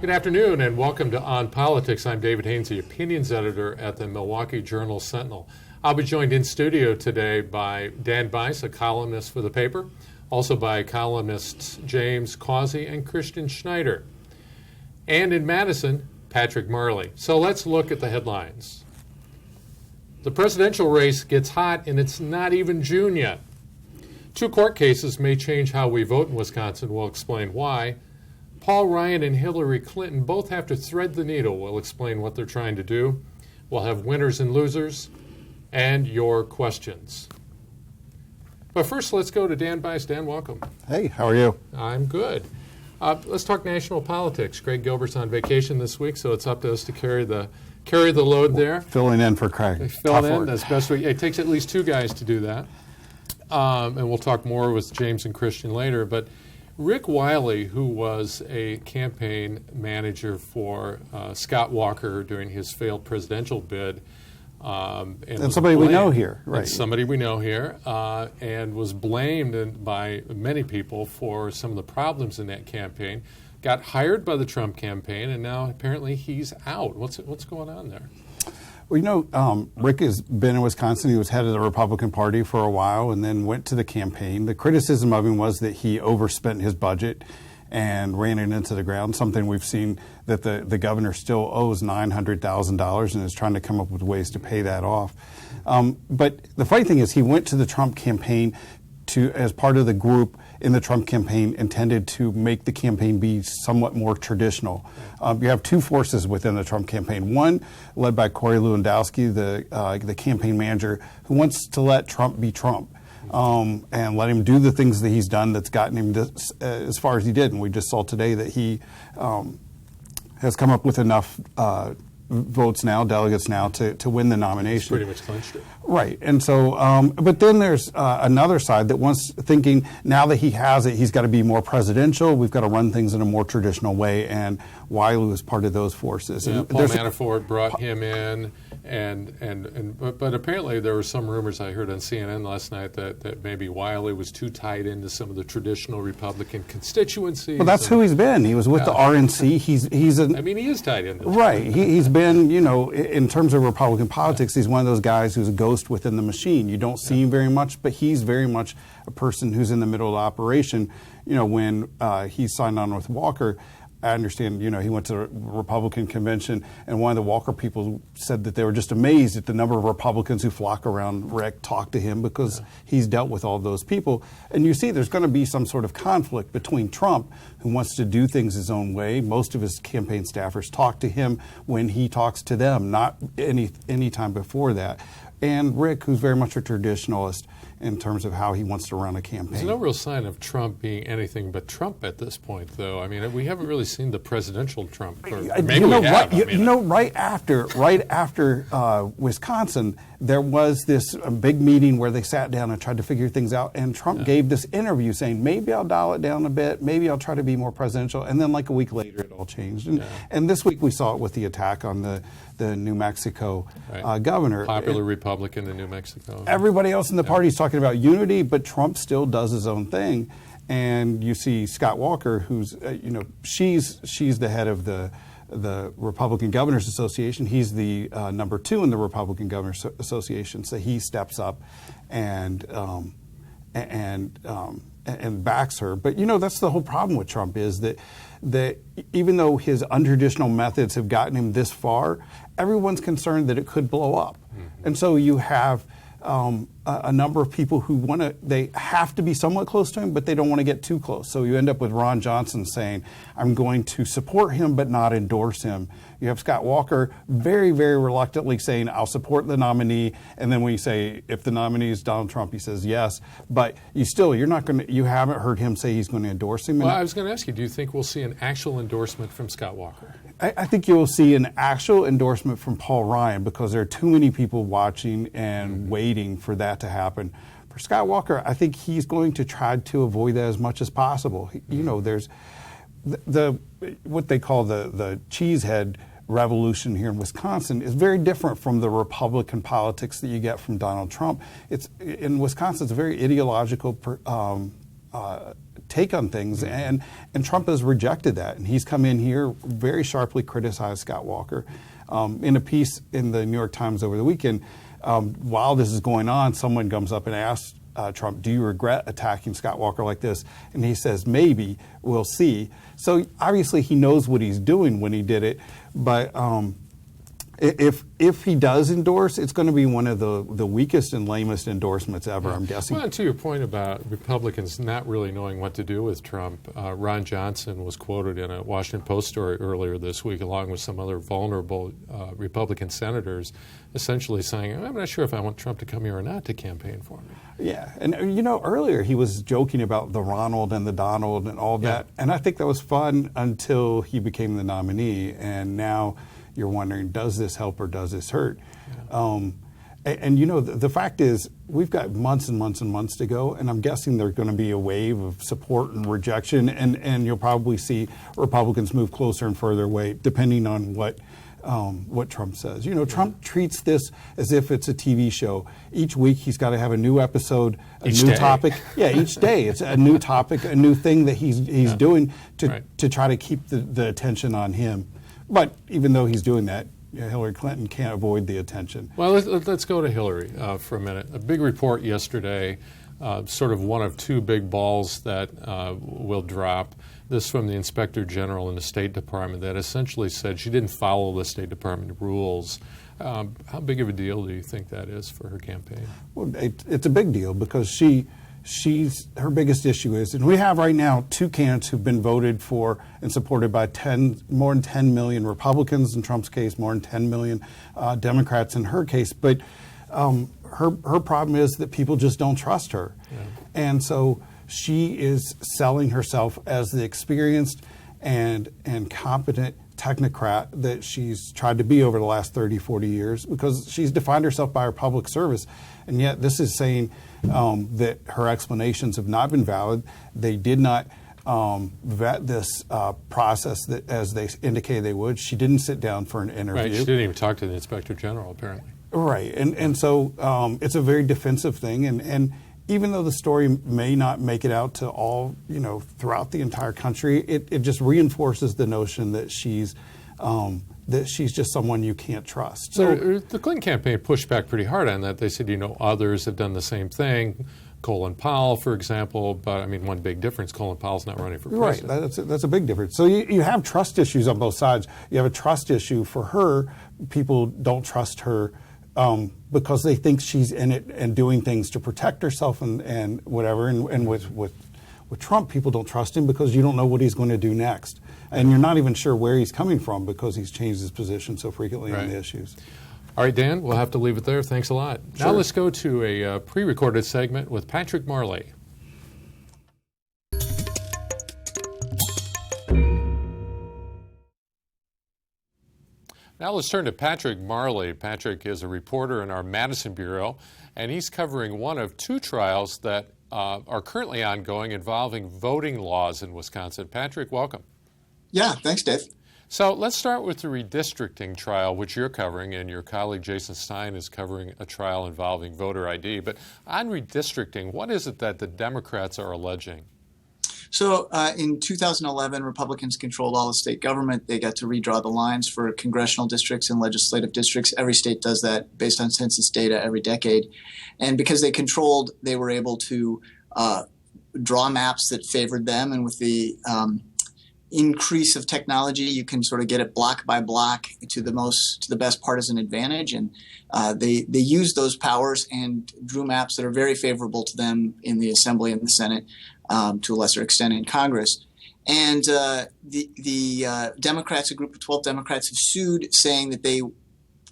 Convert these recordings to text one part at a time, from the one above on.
Good afternoon and welcome to On Politics. I'm David Haynes, the opinions editor at the Milwaukee Journal Sentinel. I'll be joined in studio today by Dan Bice, a columnist for the paper, also by columnists James Causey and Christian Schneider. And in Madison, Patrick Marley. So let's look at the headlines. The presidential race gets hot and it's not even June yet. 2 court cases may change how we vote in Wisconsin. We'll explain why. Paul Ryan and Hillary Clinton both have to thread the needle. We'll explain what they're trying to do. We'll have winners and losers and your questions. But first, let's go to Dan Bice. Dan, welcome. Hey, how are you? I'm good. Let's talk national politics. Greg Gilbert's on vacation this week, so it's up to us to carry the load there. Filling in for Craig. Filling in as best we. It takes at least 2 guys to do that, and we'll talk more with James and Christian later. But Rick Wiley, who was a campaign manager for Scott Walker during his failed presidential bid, and somebody we know here, right? Somebody we know here, and was blamed by many people for some of the problems in that campaign. Got hired by the Trump campaign, and now apparently he's out. What's going on there? Well, you know, Rick has been in Wisconsin. He was head of the Republican Party for a while and then went to the campaign. The criticism of him was that he overspent his budget and ran it into the ground, something we've seen that the governor still owes $900,000 and is trying to come up with ways to pay that off. But the funny thing is he went to the Trump campaign as part of the group in the Trump campaign intended to make the campaign be somewhat more traditional. You have 2 forces within the Trump campaign. One, led by Corey Lewandowski, the campaign manager, who wants to let Trump be Trump and let him do the things that he's done that's gotten him as far as he did. And we just saw today that he has come up with enough votes now, delegates now, to win the nomination. He's pretty much clinched it. Right. And so, but then there's another side that wants thinking now that he has it, he's got to be more presidential. We've got to run things in a more traditional way. And Wiley was part of those forces. Yeah, and Paul Manafort brought him in. But apparently there were some rumors I heard on CNN last night that maybe Wiley was too tied into some of the traditional Republican constituencies. Well, that's who he's been. He was with the RNC. He is tied into right. He's been, you know, in terms of Republican politics, he's one of those guys who's a ghost within the machine. You don't see him very much, but he's very much a person who's in the middle of the operation. You know, when he signed on with Walker, I understand, you know, he went to the Republican convention, and one of the Walker people said that they were just amazed at the number of Republicans who flock around Rick, talk to him, because he's dealt with all those people. And you see there's going to be some sort of conflict between Trump, who wants to do things his own way. Most of his campaign staffers talk to him when he talks to them, not any time before that. And Rick, who's very much a traditionalist in terms of how he wants to run a campaign. There's no real sign of Trump being anything but Trump at this point, though. I mean, we haven't really seen the presidential Trump. Maybe we have. Right after Wisconsin, there was this big meeting where they sat down and tried to figure things out, and Trump gave this interview saying, maybe I'll dial it down a bit, maybe I'll try to be more presidential, and then like a week later it all changed. And this week we saw it with the attack on the New Mexico governor. Popular Republican in New Mexico. Everybody else in the party is talking about unity, but Trump still does his own thing. And you see Scott Walker, who's, she's the head of the Republican Governors Association. He's the number 2 in the Republican Governors Association. So he steps up and backs her. But, you know, that's the whole problem with Trump is that even though his untraditional methods have gotten him this far, everyone's concerned that it could blow up. Mm-hmm. And so you have a number of people who they have to be somewhat close to him, but they don't want to get too close. So you end up with Ron Johnson saying, I'm going to support him but not endorse him. You have Scott Walker very, very reluctantly saying, I'll support the nominee. And then when you say, if the nominee is Donald Trump, he says yes. But you haven't heard him say he's going to endorse him. Well, I was going to ask you, do you think we'll see an actual endorsement from Scott Walker? I think you will see an actual endorsement from Paul Ryan because there are too many people watching and waiting for that to happen. For Scott Walker, I think he's going to try to avoid that as much as possible. You know, there's what they call the cheesehead revolution here in Wisconsin is very different from the Republican politics that you get from Donald Trump. In Wisconsin, it's a very ideological take on things, and Trump has rejected that, and he's come in here very sharply criticized Scott Walker. In a piece in the New York Times over the weekend, while this is going on, someone comes up and asks Trump, do you regret attacking Scott Walker like this? And he says, maybe, we'll see. So obviously he knows what he's doing when he did it, but if he does endorse, it's going to be one of the weakest and lamest endorsements ever, I'm guessing. Well, and to your point about Republicans not really knowing what to do with Trump, Ron Johnson was quoted in a Washington Post story earlier this week, along with some other vulnerable Republican senators, essentially saying, I'm not sure if I want Trump to come here or not to campaign for me. Yeah, and earlier he was joking about the Ronald and the Donald and all that, and I think that was fun until he became the nominee, and now you're wondering, does this help or does this hurt? Yeah. The fact is, we've got months and months and months to go, and I'm guessing there's going to be a wave of support and rejection, and you'll probably see Republicans move closer and further away, depending on what Trump says. Trump treats this as if it's a TV show. Each week he's got to have a new episode, new topic. Yeah, each day it's a new topic, a new thing that he's doing to try to keep the attention on him. But even though he's doing that, Hillary Clinton can't avoid the attention. Well, let's go to Hillary for a minute. A big report yesterday, sort of one of two big balls that will drop. This from the Inspector General in the State Department that essentially said she didn't follow the State Department rules. How big of a deal do you think that is for her campaign? Well, it's a big deal because her biggest issue is, and we have right now two candidates who've been voted for and supported by more than 10 million Republicans in Trump's case, more than 10 million Democrats in her case. But her problem is that people just don't trust her. Yeah. And so she is selling herself as the experienced and competent technocrat that she's tried to be over the last 30, 40 years because she's defined herself by her public service. And yet this is saying that her explanations have not been valid. They did not vet this process as they indicated they would. She didn't sit down for an interview. Right, she didn't even talk to the Inspector General, apparently. Right, and so it's a very defensive thing. And even though the story may not make it out to all, throughout the entire country, it just reinforces the notion that she's just someone you can't trust. So the Clinton campaign pushed back pretty hard on that. They said, others have done the same thing. Colin Powell, for example, but one big difference, Colin Powell's not running for president. Right, that's a big difference. So you have trust issues on both sides. You have a trust issue for her. People don't trust her because they think she's in it and doing things to protect herself and whatever. And with Trump, people don't trust him because you don't know what he's going to do next. And you're not even sure where he's coming from because he's changed his position so frequently on the issues. All right, Dan, we'll have to leave it there. Thanks a lot. Sure. Now let's go to a pre-recorded segment with Patrick Marley. Now let's turn to Patrick Marley. Patrick is a reporter in our Madison bureau, and he's covering one of two trials that are currently ongoing involving voting laws in Wisconsin. Patrick, welcome. Yeah, thanks, Dave. So let's start with the redistricting trial, which you're covering, and your colleague Jason Stein is covering a trial involving voter ID. But on redistricting, what is it that the Democrats are alleging? So in 2011, Republicans controlled all of state government. They got to redraw the lines for congressional districts and legislative districts. Every state does that based on census data every decade. And because they controlled, they were able to draw maps that favored them. And with the increase of technology, you can sort of get it block by block to the best partisan advantage. And they used those powers and drew maps that are very favorable to them in the Assembly and the Senate, to a lesser extent in Congress. And the Democrats, a group of 12 Democrats, have sued, saying that they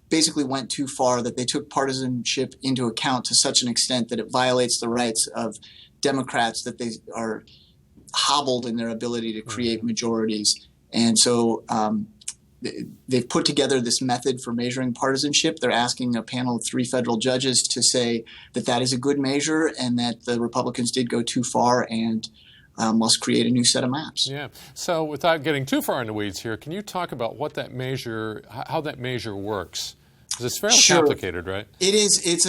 basically went too far, that they took partisanship into account to such an extent that it violates the rights of Democrats, that they are hobbled in their ability to create majorities. And so they've put together this method for measuring partisanship. They're asking a panel of 3 federal judges to say that that is a good measure and that the Republicans did go too far and must create a new set of maps. Yeah. So without getting too far in the weeds here, can you talk about what that measure, how that measure works? Because it's fairly complicated, right? It is. It's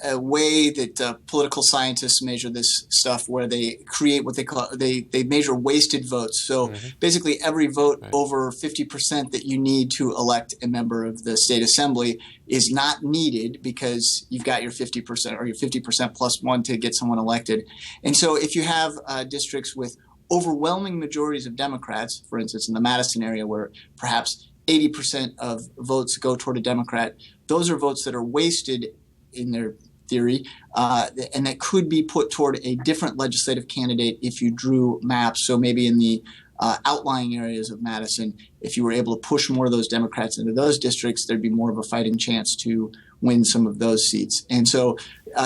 a way that political scientists measure this stuff, where they create what they call they measure wasted votes. So basically, every vote over 50% that you need to elect a member of the state assembly is not needed because you've got your 50% or your 50% plus one to get someone elected. And so if you have districts with overwhelming majorities of Democrats, for instance, in the Madison area, where perhaps 80% of votes go toward a Democrat, those are votes that are wasted in their theory, and that could be put toward a different legislative candidate if you drew maps. So maybe in the outlying areas of Madison, if you were able to push more of those Democrats into those districts, there'd be more of a fighting chance to win some of those seats. And so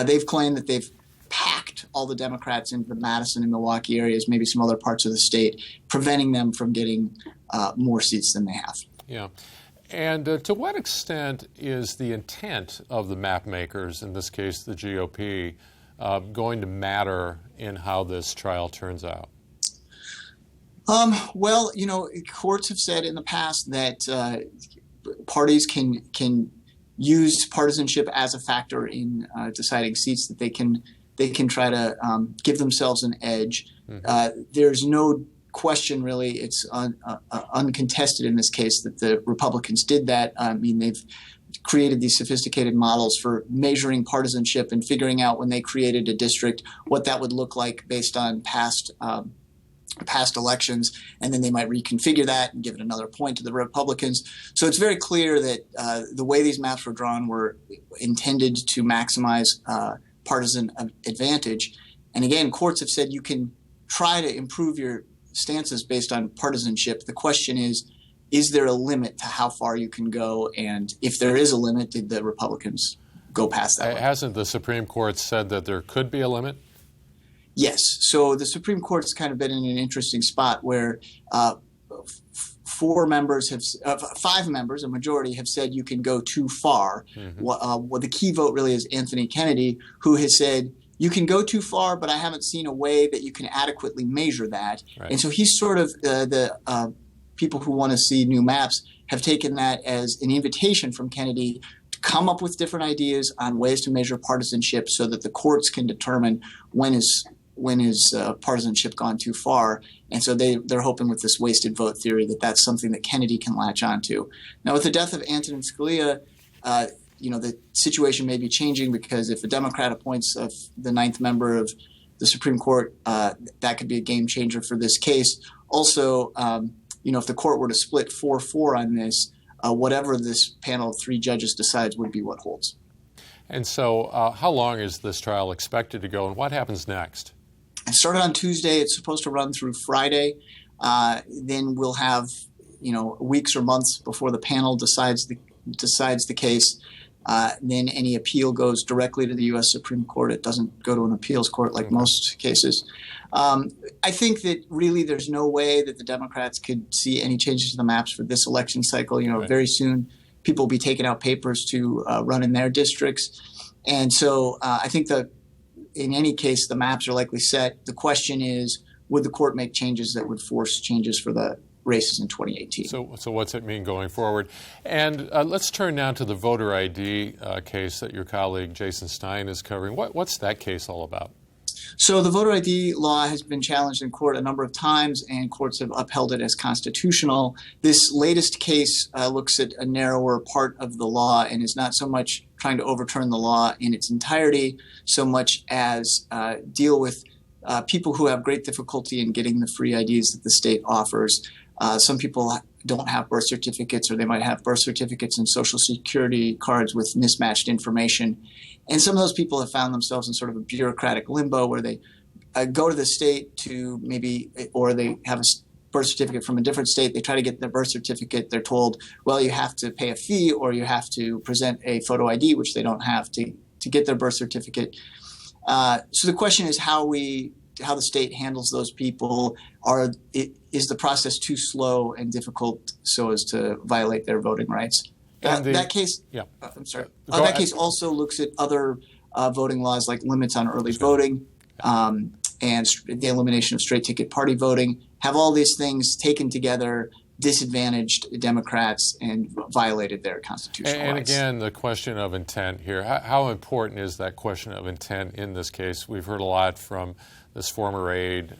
they've claimed that they've packed all the Democrats into the Madison and Milwaukee areas, maybe some other parts of the state, preventing them from getting more seats than they have. Yeah. And to what extent is the intent of the map makers, in this case the GOP, going to matter in how this trial turns out? Well, courts have said in the past that parties can use partisanship as a factor in deciding seats, that they can try to give themselves an edge. There's no question, really, it's uncontested in this case that the Republicans did that. I mean, they've created these sophisticated models for measuring partisanship and figuring out, when they created a district, what that would look like based on past elections, and then they might reconfigure that and give it another point to the Republicans. So it's very clear that the way these maps were drawn were intended to maximize partisan advantage. And again, courts have said you can try to improve your stances based on partisanship. The question is there a limit to how far you can go? And if there is a limit, did the Republicans go past that? Hasn't the Supreme Court said that there could be a limit? Yes. So the Supreme Court's kind of been in an interesting spot where five members, a majority, have said you can go too far. What the key vote really is Anthony Kennedy, who has said you can go too far, but I haven't seen a way that you can adequately measure that. Right. And so he's sort of the people who want to see new maps have taken that as an invitation from Kennedy to come up with different ideas on ways to measure partisanship so that the courts can determine when is partisanship gone too far. And so they're hoping with this wasted vote theory that that's something that Kennedy can latch onto. Now, with the death of Antonin Scalia, the situation may be changing, because if a Democrat appoints the ninth member of the Supreme Court, that could be a game changer for this case. Also, if the court were to split 4-4 on this, whatever this panel of three judges decides would be what holds. And so how long is this trial expected to go, and what happens next? It started on Tuesday. It's supposed to run through Friday. Then we'll have, weeks or months before the panel decides the case. Then any appeal goes directly to the U.S. Supreme Court. It doesn't go to an appeals court like most cases. I think that really there's no way that the Democrats could see any changes to the maps for this election cycle. Right. Very soon people will be taking out papers to run in their districts. And so I think that in any case, the maps are likely set. The question is, would the court make changes that would force changes for the races in 2018? So what's it mean going forward? And let's turn now to the voter ID case that your colleague Jason Stein is covering. What's that case all about? So the voter ID law has been challenged in court a number of times, and courts have upheld it as constitutional. This latest case looks at a narrower part of the law and is not so much trying to overturn the law in its entirety, so much as deal with people who have great difficulty in getting the free IDs that the state offers. Some people don't have birth certificates, or they might have birth certificates and Social Security cards with mismatched information. And some of those people have found themselves in sort of a bureaucratic limbo where they go to the state to maybe, or they have a birth certificate from a different state. They try to get their birth certificate. They're told, well, you have to pay a fee, or you have to present a photo ID, which they don't have to get their birth certificate. So the question is how the state handles those people. Is the process too slow and difficult so as to violate their voting rights? That case, yeah. I'm sorry. That case also looks at other voting laws like limits on early voting and the elimination of straight ticket party voting. Have all these things taken together disadvantaged Democrats and violated their constitutional And rights. again, the question of intent here. How important is that question of intent in this case? We've heard a lot from this former aide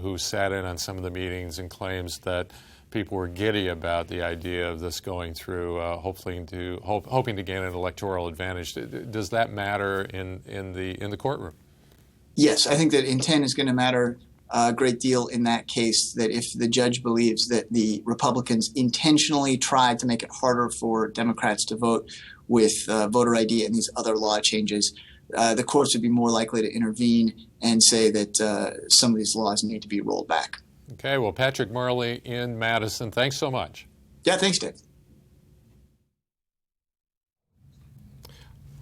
who sat in on some of the meetings and claims that people were giddy about the idea of this going through, hoping to gain an electoral advantage. Does that matter in the courtroom? Yes, I think that intent is going to matter a great deal in that case, that if the judge believes that the Republicans intentionally tried to make it harder for Democrats to vote with voter ID and these other law changes, the courts would be more likely to intervene and say that some of these laws need to be rolled back. Okay, well, Patrick Marley in Madison, thanks so much. Yeah, thanks, Dave.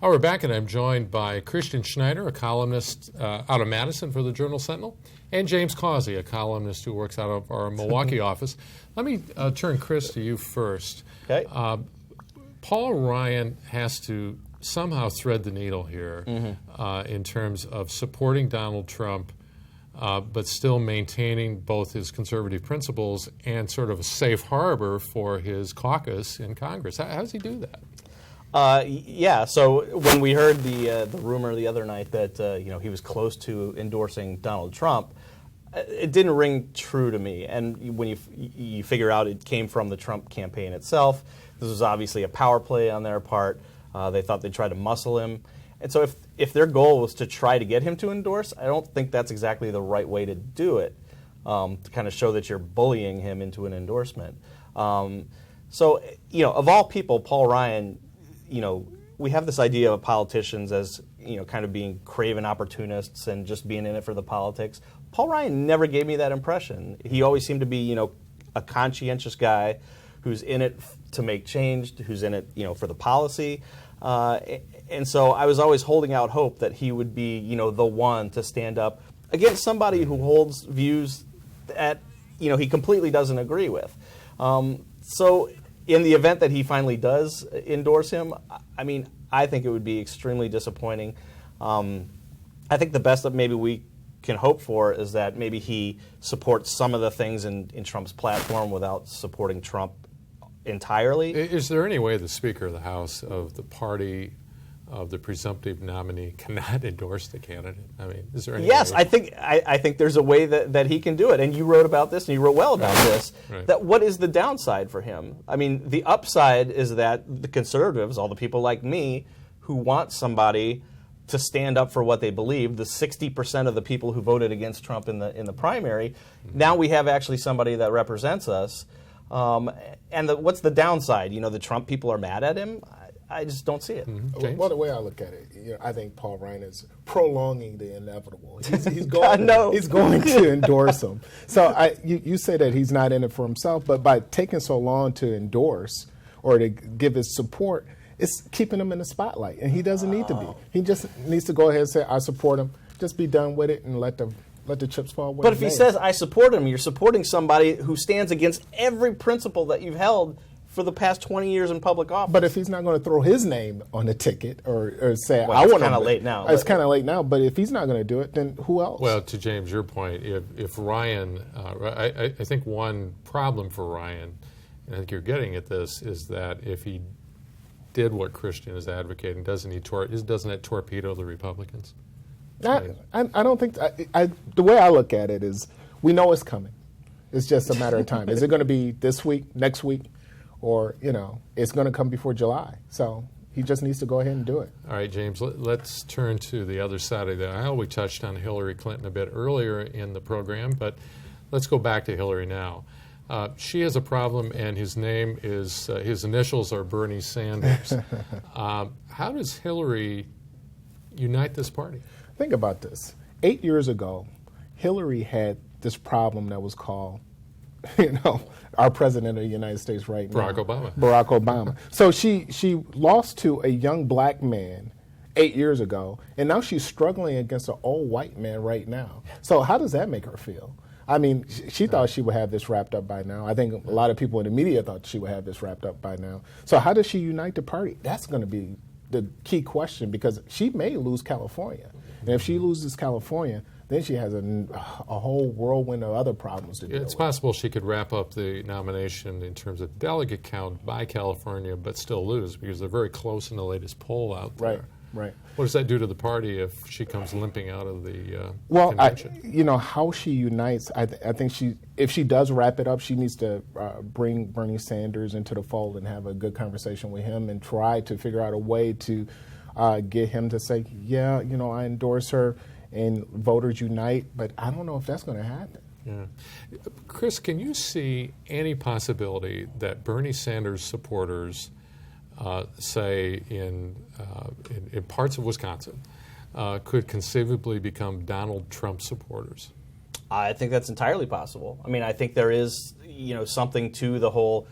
Oh, we're back, and I'm joined by Christian Schneider, a columnist out of Madison for the Journal Sentinel, and James Causey, a columnist who works out of our Milwaukee office. Let me turn, Chris, to you first. Okay. Paul Ryan has to somehow thread the needle here in terms of supporting Donald Trump, but still maintaining both his conservative principles and sort of a safe harbor for his caucus in Congress. How does he do that? Yeah. So when we heard the rumor the other night that he was close to endorsing Donald Trump, it didn't ring true to me. And when you figure out it came from the Trump campaign itself, this was obviously a power play on their part. They thought they'd try to muscle him. And so if their goal was to try to get him to endorse, I don't think that's exactly the right way to do it, to kind of show that you're bullying him into an endorsement. So, of all people, Paul Ryan, we have this idea of politicians as, kind of being craven opportunists and just being in it for the politics. Paul Ryan never gave me that impression. He always seemed to be, a conscientious guy who's in it to make change, who's in it, for the policy. And so I was always holding out hope that he would be, the one to stand up against somebody who holds views that, he completely doesn't agree with. So in the event that he finally does endorse him, I think it would be extremely disappointing. I think the best that maybe we can hope for is that maybe he supports some of the things in Trump's platform without supporting Trump entirely. Is there any way the Speaker of the House of the party of the presumptive nominee cannot endorse the candidate? Is there any Yes, way? I think there's a way that he can do it. And you wrote about this, and you wrote well about this, Right. that what is the downside for him? The upside is that the conservatives, all the people like me, who want somebody to stand up for what they believe, the 60% of the people who voted against Trump in the primary, now we have actually somebody that represents us. And what's the downside? The Trump people are mad at him? I just don't see it. James? Well, the way I look at it, I think Paul Ryan is prolonging the inevitable. He's going to endorse him. So you say that he's not in it for himself, but by taking so long to endorse or to give his support, it's keeping him in the spotlight, and he doesn't need to be. He just needs to go ahead and say, I support him. Just be done with it and let the chips fall where But if they he may. says, I support him, you're supporting somebody who stands against every principle that you've held for the past 20 years in public office. But if he's not going to throw his name on the ticket or say, Well, I it's want to. kinda late now, It's but- kind of late now, but if he's not going to do it, then who else? Well, to James, your point, if Ryan, I think one problem for Ryan, and I think you're getting at this, is that if he did what Christian is advocating, doesn't it torpedo the Republicans? I don't think the way I look at it is we know it's coming. It's just a matter of time. Is it going to be this week, next week, or it's going to come before July? So he just needs to go ahead and do it. All right, James, let's turn to the other side of the aisle. We touched on Hillary Clinton a bit earlier in the program, but let's go back to Hillary now. She has a problem, and his name is, his initials are Bernie Sanders. How does Hillary unite this party? Think about this. 8 years ago, Hillary had this problem that was called, our president of the United States right now. Barack Obama. So she lost to a young black man 8 years ago, and now she's struggling against an old white man right now. So how does that make her feel? She thought she would have this wrapped up by now. I think a lot of people in the media thought she would have this wrapped up by now. So how does she unite the party? That's going to be the key question, because she may lose California. And if she loses California, then she has a whole whirlwind of other problems to deal with. It's possible she could wrap up the nomination in terms of delegate count by California, but still lose because they're very close in the latest poll out there. Right. What does that do to the party if she comes limping out of the convention? How she unites, I think if she does wrap it up, she needs to bring Bernie Sanders into the fold and have a good conversation with him and try to figure out a way to get him to say, yeah, I endorse her and voters unite, but I don't know if that's going to happen. Yeah. Chris, can you see any possibility that Bernie Sanders supporters say in parts of Wisconsin, could conceivably become Donald Trump supporters? I think that's entirely possible. I mean, I think there is, something to the whole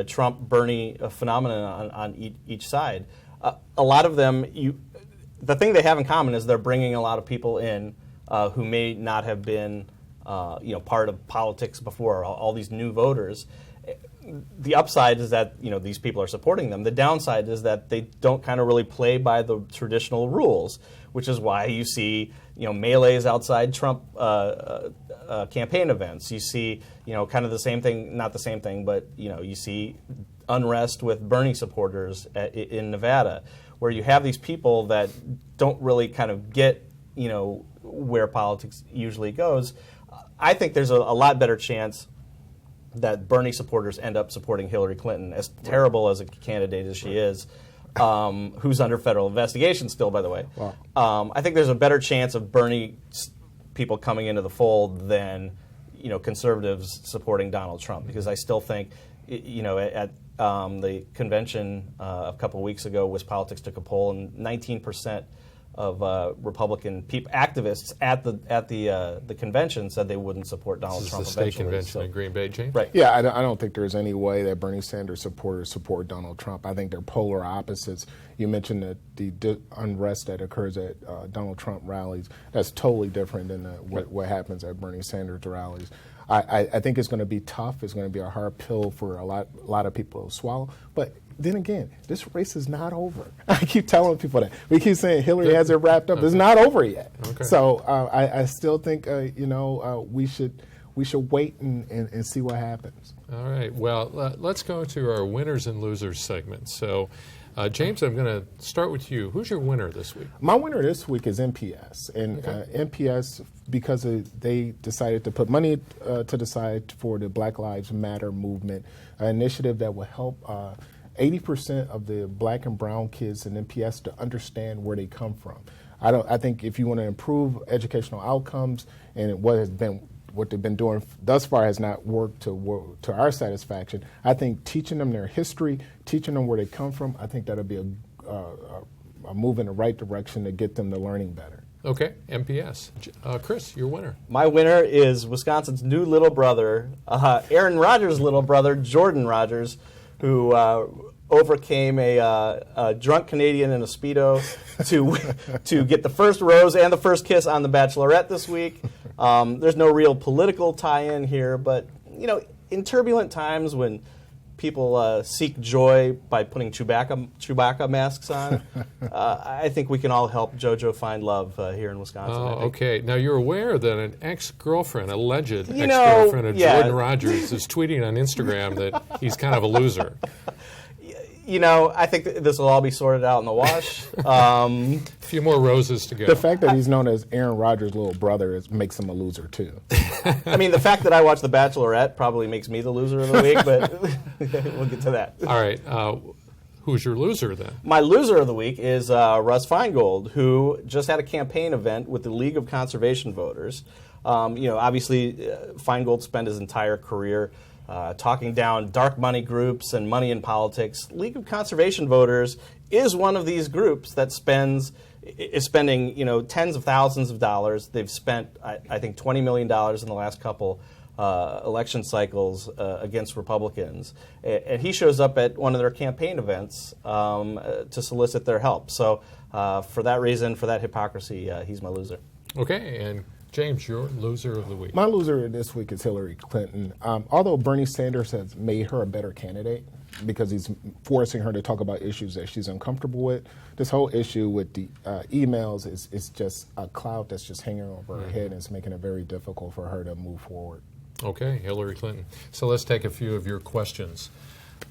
Trump-Bernie phenomenon on each side. A lot of them, the thing they have in common is they're bringing a lot of people in who may not have been, part of politics before. All these new voters. The upside is that these people are supporting them. The downside is that they don't kind of really play by the traditional rules, which is why you see melees outside Trump campaign events. You see kind of the same thing, not the same thing, but you see unrest with Bernie supporters in Nevada, where you have these people that don't really kind of get where politics usually goes. I think there's a lot better chance that Bernie supporters end up supporting Hillary Clinton, as terrible as a candidate as she is, who's under federal investigation still, by the way. Wow. I think there's a better chance of Bernie people coming into the fold than conservatives supporting Donald Trump, because I still think at the convention a couple of weeks ago, WisPolitics took a poll, and 19% of Republican activists at the convention said they wouldn't support Donald Trump. This is the state convention in Green Bay, James? Right. Yeah, I don't think there's any way that Bernie Sanders supporters support Donald Trump. I think they're polar opposites. You mentioned the unrest that occurs at Donald Trump rallies. That's totally different than what happens at Bernie Sanders rallies. I think it's going to be tough. It's going to be a hard pill for a lot of people to swallow. But then again, this race is not over. I keep telling people that. We keep saying Hillary has it wrapped up. It's not over yet. Okay. So I still think we should wait and see what happens. All right. Well, let's go to our winners and losers segment. So, James, I'm going to start with you. Who's your winner this week? My winner this week is NPS. And NPS, because they decided to put money to the side for the Black Lives Matter movement, an initiative that will help 80% of the black and brown kids in NPS to understand where they come from. I think if you want to improve educational outcomes, and what they've been doing thus far has not worked to our satisfaction, I think teaching them their history, teaching them where they come from, I think that'll be a move in the right direction to get them to learning better. Okay, MPS. Chris, your winner. My winner is Wisconsin's new little brother, Aaron Rodgers' little brother, Jordan Rodgers, who overcame a drunk Canadian in a Speedo to get the first rose and the first kiss on The Bachelorette this week. There's no real political tie-in here, but in turbulent times when people seek joy by putting Chewbacca masks on, I think we can all help JoJo find love here in Wisconsin. Oh, okay. Now, you're aware that an ex-girlfriend, alleged ex-girlfriend of Jordan Rodgers, is tweeting on Instagram that he's kind of a loser. I think this will all be sorted out in the wash. A few more roses to go. The fact that he's known as Aaron Rodgers' little brother makes him a loser, too. I mean, the fact that I watch The Bachelorette probably makes me the loser of the week, but we'll get to that. All right. Who's your loser, then? My loser of the week is Russ Feingold, who just had a campaign event with the League of Conservation Voters. Obviously, Feingold spent his entire career talking down dark money groups and money in politics. League of Conservation Voters is one of these groups that is spending tens of thousands of dollars. They've spent, I think, $20 million in the last couple election cycles against Republicans. And he shows up at one of their campaign events to solicit their help. So for that reason, for that hypocrisy, he's my loser. Okay, and James, your loser of the week. My loser this week is Hillary Clinton. Although Bernie Sanders has made her a better candidate, because he's forcing her to talk about issues that she's uncomfortable with. This whole issue with the emails is just a cloud that's just hanging over her head, and it's making it very difficult for her to move forward. Okay, Hillary Clinton. So let's take a few of your questions.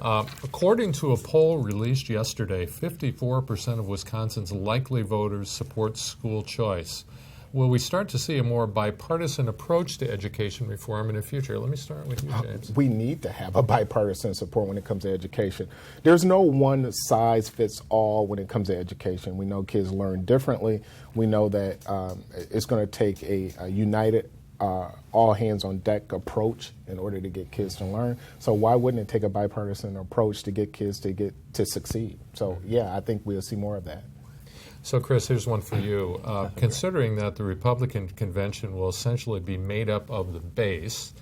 According to a poll released yesterday, 54% of Wisconsin's likely voters support school choice. Will we start to see a more bipartisan approach to education reform in the future? Let me start with you, James. We need to have a bipartisan support when it comes to education. There's no one size fits all when it comes to education. We know kids learn differently. We know that it's going to take a united, all hands on deck approach in order to get kids to learn. So why wouldn't it take a bipartisan approach to get kids to succeed? So yeah, I think we'll see more of that. So, Chris, here's one for you. Considering that the Republican convention will essentially be made up of the base,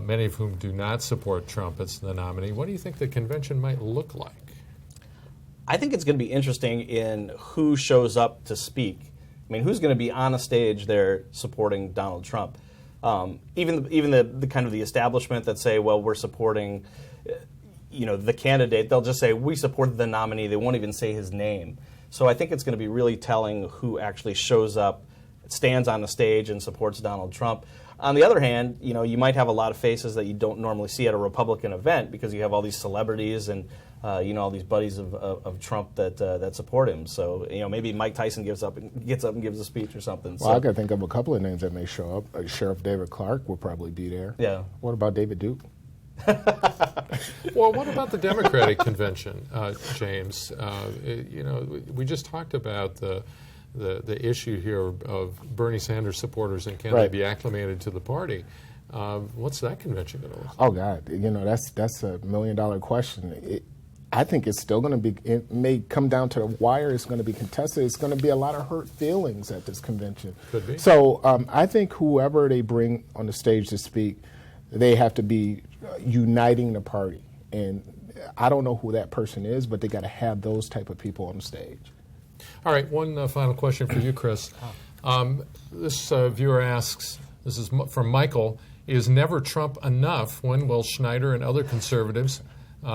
many of whom do not support Trump as the nominee, what do you think the convention might look like? I think it's going to be interesting in who shows up to speak. I mean, who's going to be on a stage there supporting Donald Trump? Even the kind of the establishment that say, well, we're supporting, the candidate. They'll just say we support the nominee. They won't even say his name. So I think it's going to be really telling who actually shows up, stands on the stage, and supports Donald Trump. On the other hand, you might have a lot of faces that you don't normally see at a Republican event because you have all these celebrities and all these buddies of Trump that support him. So maybe Mike Tyson gets up and gives a speech or something. Well, I can think of a couple of names that may show up. Sheriff David Clark will probably be there. Yeah. What about David Duke? Well, what about the Democratic convention, James? We just talked about the issue here of Bernie Sanders supporters and can they be acclimated to the party? What's that convention going to look like? Oh God, that's a $1 million question. I think it's still going to be. It may come down to the wire. It's going to be contested. It's going to be a lot of hurt feelings at this convention. Could be. So I think whoever they bring on the stage to speak, they have to be uniting the party. And I don't know who that person is, but they got to have those type of people on the stage. All right, one final question for you, Chris. This viewer asks, this is from Michael, is never Trump enough? When will Schneider and other conservatives,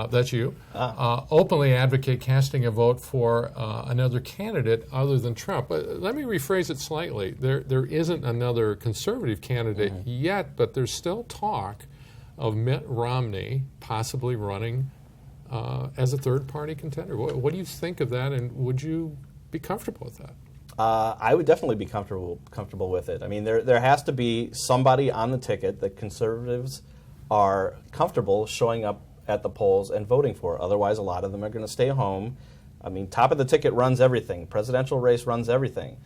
that's you, openly advocate casting a vote for another candidate other than Trump? Let me rephrase it slightly. There isn't another conservative candidate yet, but there's still talk of Mitt Romney possibly running as a third-party contender. What do you think of that, and would you be comfortable with that? I would definitely be comfortable with it. I mean, there has to be somebody on the ticket that conservatives are comfortable showing up at the polls and voting for. Otherwise, a lot of them are going to stay home. I mean, top of the ticket runs everything. Presidential race runs everything.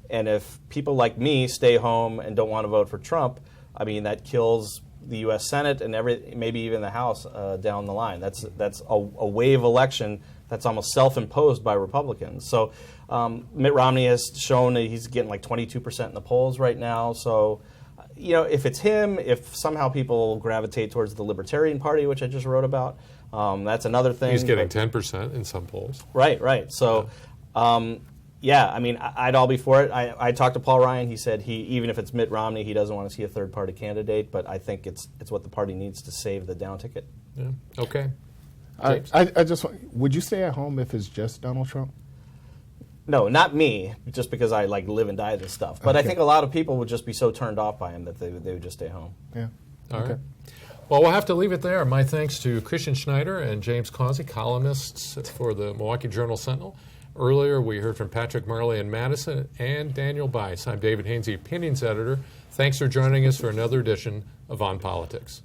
And if people like me stay home and don't want to vote for Trump, I mean, that kills the U.S. Senate and maybe even the House down the line. That's a wave election that's almost self-imposed by Republicans. So Mitt Romney has shown that he's getting like 22% in the polls right now. So, if it's him, if somehow people gravitate towards the Libertarian Party, which I just wrote about, that's another thing. He's getting 10% in some polls. Right. So, I mean, I'd all be for it. I talked to Paul Ryan. He said even if it's Mitt Romney, he doesn't want to see a third-party candidate, but I think it's what the party needs to save the down ticket. Yeah. Okay. I just would you stay at home if it's just Donald Trump? No, not me, just because I live and die this stuff. But I think a lot of people would just be so turned off by him that they would just stay home. Yeah. All right. Well, we'll have to leave it there. My thanks to Christian Schneider and James Causey, columnists for the Milwaukee Journal Sentinel. Earlier, we heard from Patrick Marley in Madison and Daniel Bice. I'm David Hainsey, Opinions Editor. Thanks for joining us for another edition of On Politics.